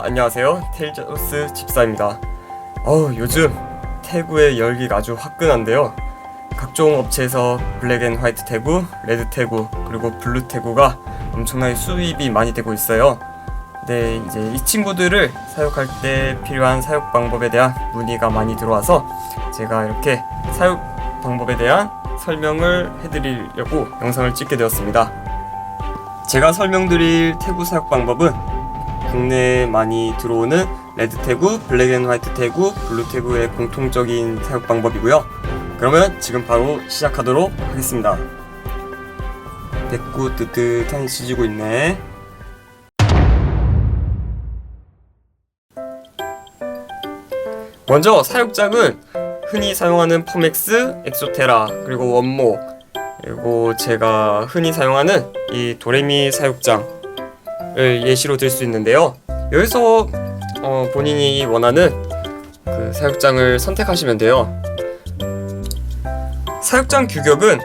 안녕하세요. 테일저스 집사입니다. 요즘 태구의 열기가 아주 화끈한데요. 각종 업체에서 블랙 앤 화이트 태구, 레드 태구, 그리고 블루 태구가 엄청나게 수입이 많이 되고 있어요. 네, 이제 이 친구들을 사육할 때 필요한 사육 방법에 대한 문의가 많이 들어와서 제가 이렇게 사육 방법에 대한 설명을 해드리려고 영상을 찍게 되었습니다. 제가 설명드릴 태구 사육 방법은 국내에 많이 들어오는 레드 태구, 블랙 앤 화이트 태구, 블루 태구의 공통적인 사육 방법이고요. 그러면 지금 바로 시작하도록 하겠습니다. 배꼽 뜨뜻하니 지지고 있네. 먼저 사육장은 흔히 사용하는 포맥스, 엑소테라, 그리고 원목, 그리고 제가 흔히 사용하는 이 도레미 사육장을 예시로 들 수 있는데요. 여기서 본인이 원하는 그 사육장을 선택하시면 돼요. 사육장 규격은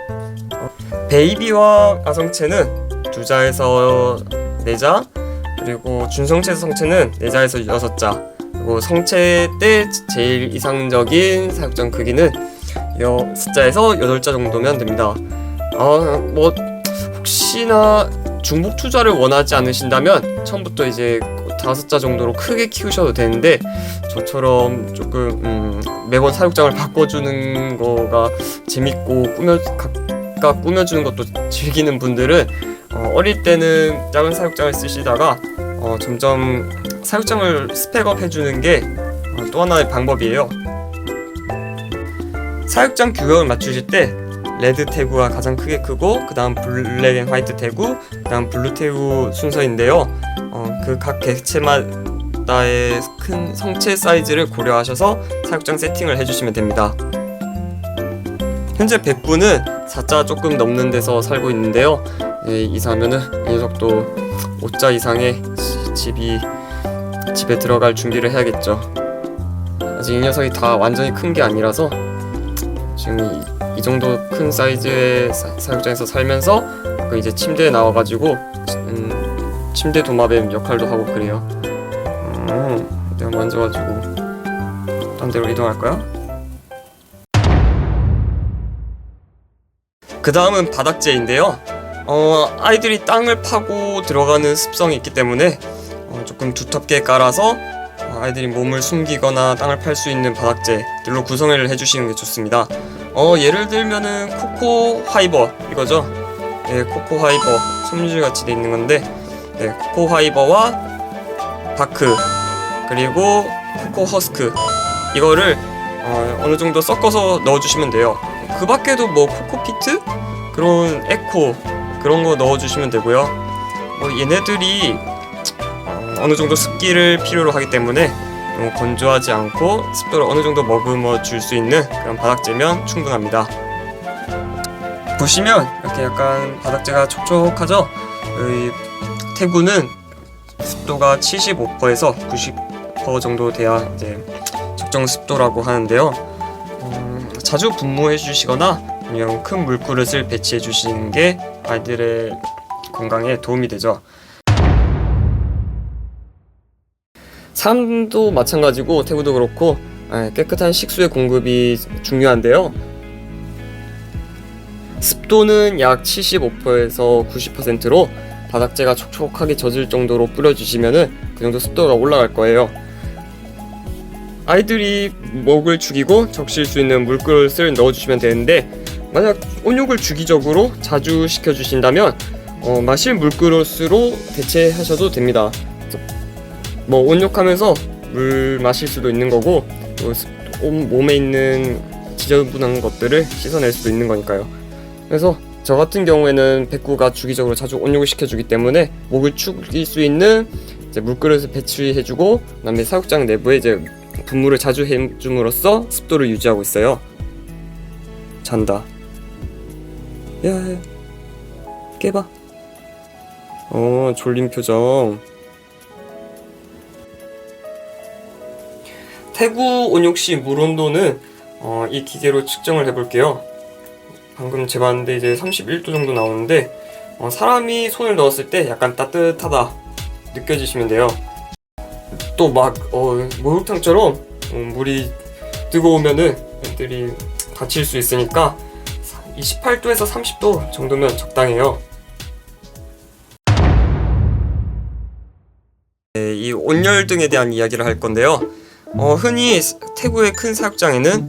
베이비와 아성체는 2자에서 4자, 그리고 준성체 성체는 4자에서 6자, 그리고 성체 때 제일 이상적인 사육장 크기는 6자에서 8자 정도면 됩니다. 뭐 혹시나 중복 투자를 원하지 않으신다면 처음부터 이제 5자 정도로 크게 키우셔도 되는데, 저처럼 조금 매번 사육장을 바꿔주는 거가 재밌고 각각 꾸며주는 것도 즐기는 분들은 어릴 때는 작은 사육장을 쓰시다가 점점 사육장을 스펙업 해주는 게 또 하나의 방법이에요. 사육장 규격을 맞추실 때 레드 태구가 가장 크게 크고, 그 다음 블랙 앤 화이트 태구, 그 다음 블루 태구 순서인데요. 그 각 객체마다의 큰 성체 사이즈를 고려하셔서 사육장 세팅을 해주시면 됩니다. 현재 백구는 4자 조금 넘는 데서 살고 있는데요. 이사하면은 이 녀석도 5자 이상의 집에 들어갈 준비를 해야겠죠. 아직 이 녀석이 다 완전히 큰 게 아니라서 지금 이 정도 큰 사이즈의 사육장에서 살면서 이제 침대에 나와가지고 침대 도마뱀 역할도 하고 그래요. 내가 만져가지고 딴 데로 이동할까요? 그 다음은 바닥재인데요. 아이들이 땅을 파고 들어가는 습성이 있기 때문에 조금 두텁게 깔아서 아이들이 몸을 숨기거나 땅을 팔 수 있는 바닥재들로 구성을 해주시는 게 좋습니다. 예를 들면은 코코 화이버 이거죠. 네, 코코 화이버 섬유질 같이 돼 있는 건데, 네, 코코 화이버와 바크 그리고 코코 허스크 이거를 어느 정도 섞어서 넣어주시면 돼요. 그 밖에도 뭐 코코피트 그런 에코 그런 거 넣어주시면 되고요. 얘네들이 어느 정도 습기를 필요로 하기 때문에 너무 건조하지 않고 습도를 어느 정도 머금어 줄 수 있는 그런 바닥재면 충분합니다. 보시면 이렇게 약간 바닥재가 촉촉하죠? 이 태구는 습도가 75%에서 90% 정도 돼야 이제 적정 습도라고 하는데요. 자주 분무해 주시거나 아니면 큰 물그릇을 배치해 주시는 게 아이들의 건강에 도움이 되죠. 사람도 마찬가지고 태구도 그렇고 깨끗한 식수의 공급이 중요한데요. 습도는 약 75%에서 90%로 바닥재가 촉촉하게 젖을 정도로 뿌려주시면은 그 정도 습도가 올라갈 거예요. 아이들이 먹을 죽이고 적실 수 있는 물그릇을 넣어주시면 되는데, 만약 온육을 주기적으로 자주 시켜주신다면 마실 물그릇으로 대체하셔도 됩니다. 뭐 온육하면서 물 마실 수도 있는 거고, 또 몸에 있는 지저분한 것들을 씻어낼 수도 있는 거니까요. 그래서 저 같은 경우에는 백구가 주기적으로 자주 온육을 시켜주기 때문에 목을 축일 수 있는 이제 물그릇을 배치해주고, 그다음에 사육장 내부에 이제 분무를 자주 해줌으로써 습도를 유지하고 있어요. 잔다. 야, 깨봐. 졸린 표정. 태구 온육 시 물 온도는 이 기계로 측정을 해볼게요. 방금 재봤는데 이제 31도 정도 나오는데 사람이 손을 넣었을 때 약간 따뜻하다 느껴지시면 돼요. 또 막 목욕탕처럼 물이 뜨거우면은 애들이 다칠 수 있으니까 28도에서 30도 정도면 적당해요. 네, 이 온열등에 대한 이야기를 할 건데요. 흔히 태구의 큰 사육장에는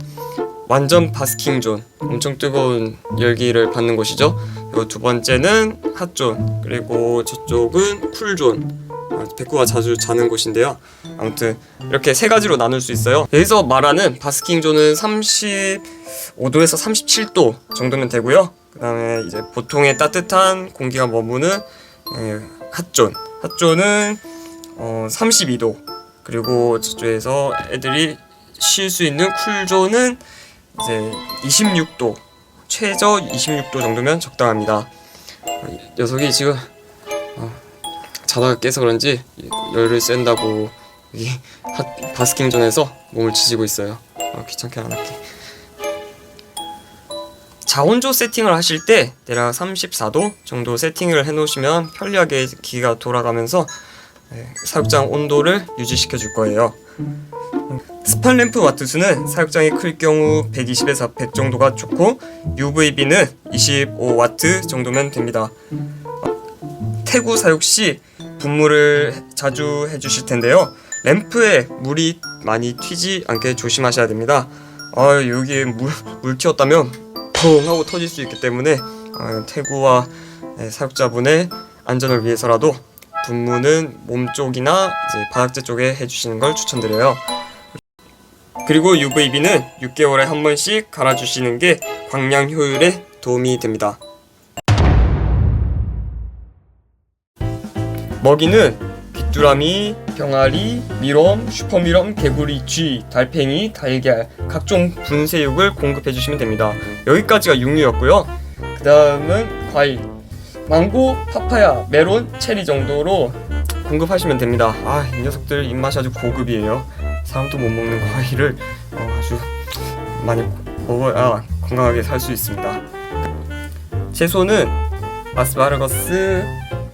완전 바스킹존, 엄청 뜨거운 열기를 받는 곳이죠. 그리고 두 번째는 핫존, 그리고 저쪽은 쿨존, 백구가 자주 자는 곳인데요. 아무튼 이렇게 세 가지로 나눌 수 있어요. 여기서 말하는 바스킹존은 35도에서 37도 정도면 되고요. 그 다음에 이제 보통의 따뜻한 공기가 머무는 핫존은 32도, 그리고 저쪽에서 애들이 쉴 수 있는 쿨존은 이제 26도, 최저 26도 정도면 적당합니다. 녀석이 지금 자다가 깨서 그런지 열을 쐰다고 여기 바스킹존에서 몸을 지지고 있어요. 귀찮게 안 할게. 자온조 세팅을 하실 때 대략 34도 정도 세팅을 해놓으시면 편리하게 기기가 돌아가면서 사육장 온도를 유지시켜 줄 거예요. 스팟램프 와트수는 사육장이 클 경우 120에서 100 정도가 좋고 UVB는 25와트 정도면 됩니다. 태구 사육 시 분무를 자주 해주실 텐데요. 램프에 물이 많이 튀지 않게 조심하셔야 됩니다. 여기에 물 튀었다면 펑 하고 터질 수 있기 때문에 태구와 사육자분의 안전을 위해서라도 분무는 몸 쪽이나 이제 바닥재 쪽에 해주시는 걸 추천드려요. 그리고 UVB는 6개월에 한 번씩 갈아주시는 게 광량 효율에 도움이 됩니다. 먹이는 귀뚜라미, 병아리, 미럼, 슈퍼미럼, 개구리, 쥐, 달팽이, 달걀, 각종 분쇄육을 공급해주시면 됩니다. 여기까지가 육류였고요. 그 다음은 과일, 망고, 파파야, 메론, 체리 정도로 공급하시면 됩니다. 이 녀석들 입맛이 아주 고급이에요. 사람도 못 먹는 과일을 아주 많이 먹어야 건강하게 살 수 있습니다. 채소는 아스파라거스,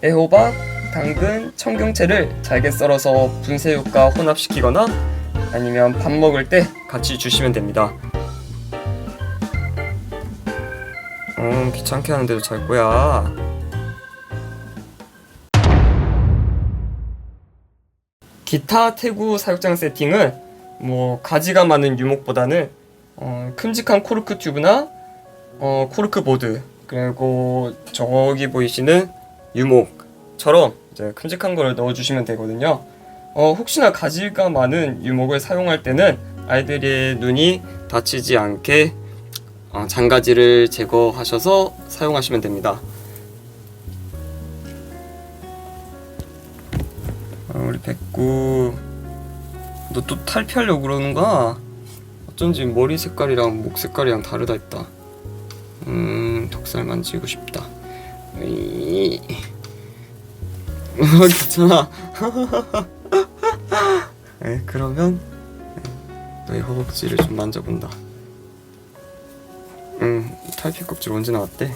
애호박, 당근, 청경채를 잘게 썰어서 분쇄육과 혼합시키거나 아니면 밥 먹을 때 같이 주시면 됩니다. 귀찮게 하는데도 잘 거야. 기타 태구 사육장 세팅은 가지가 많은 유목보다는 큼직한 코르크 튜브나 코르크 보드, 그리고 저기 보이시는 유목처럼 이제 큼직한 거를 넣어주시면 되거든요. 혹시나 가지가 많은 유목을 사용할 때는 아이들의 눈이 다치지 않게 장가지를 제거하셔서 사용하시면 됩니다. 우리 백구, 너 또 탈피하려고 그러는가? 어쩐지 머리 색깔이랑 목 색깔이랑 다르다 했다. 덕살 만지고 싶다. 괜찮아. 그러면 너의 허벅지를 좀 만져본다. 탈피 껍질 언제 나왔대?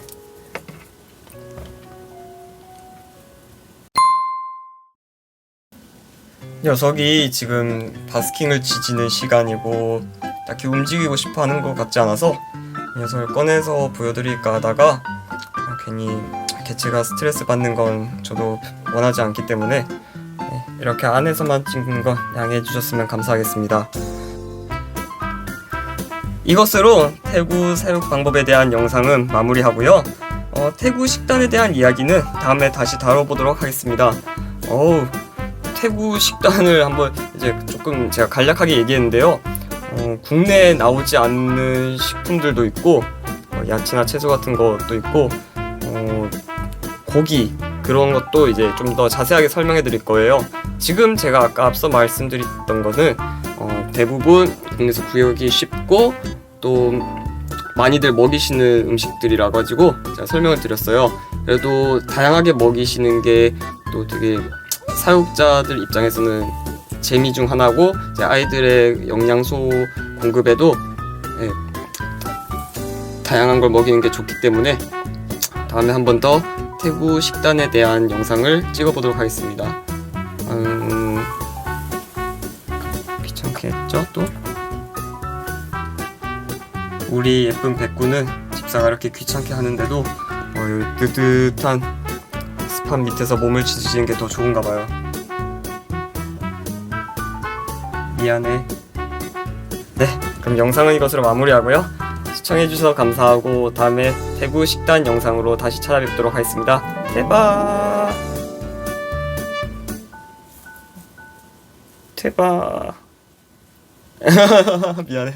녀석이 지금 바스킹을 지지는 시간이고 딱히 움직이고 싶어 하는 것 같지 않아서 이 녀석을 꺼내서 보여드릴까 하다가 괜히 개체가 스트레스 받는 건 저도 원하지 않기 때문에 이렇게 안에서만 찍는 건 양해해 주셨으면 감사하겠습니다. 이것으로 태구 사육 방법에 대한 영상은 마무리하고요. 태구 식단에 대한 이야기는 다음에 다시 다뤄보도록 하겠습니다. 태구 식단을 한번 이제 조금 제가 간략하게 얘기했는데요. 국내에 나오지 않는 식품들도 있고 야채나 채소 같은 것도 있고 고기 그런 것도 이제 좀 더 자세하게 설명해 드릴 거예요. 지금 제가 아까 앞서 말씀드렸던 거는 대부분 국내에서 구하기 쉽고 또 많이들 먹이시는 음식들이라 가지고 제가 설명을 드렸어요. 그래도 다양하게 먹이시는 게 또 되게 사육자들 입장에서는 재미 중 하나고 이제 아이들의 영양소 공급에도 다양한 걸 먹이는 게 좋기 때문에 다음에 한 번 더 태구 식단에 대한 영상을 찍어보도록 하겠습니다. 귀찮겠죠 또? 우리 예쁜 백구는 집사가 이렇게 귀찮게 하는데도 이 뜨뜻한 스팟 밑에서 몸을 지지는 게 더 좋은가 봐요. 미안해. 네, 그럼 영상은 이것으로 마무리하고요. 시청해주셔서 감사하고 다음에 대구 식단 영상으로 다시 찾아뵙도록 하겠습니다. 대박! 대박! 미안해.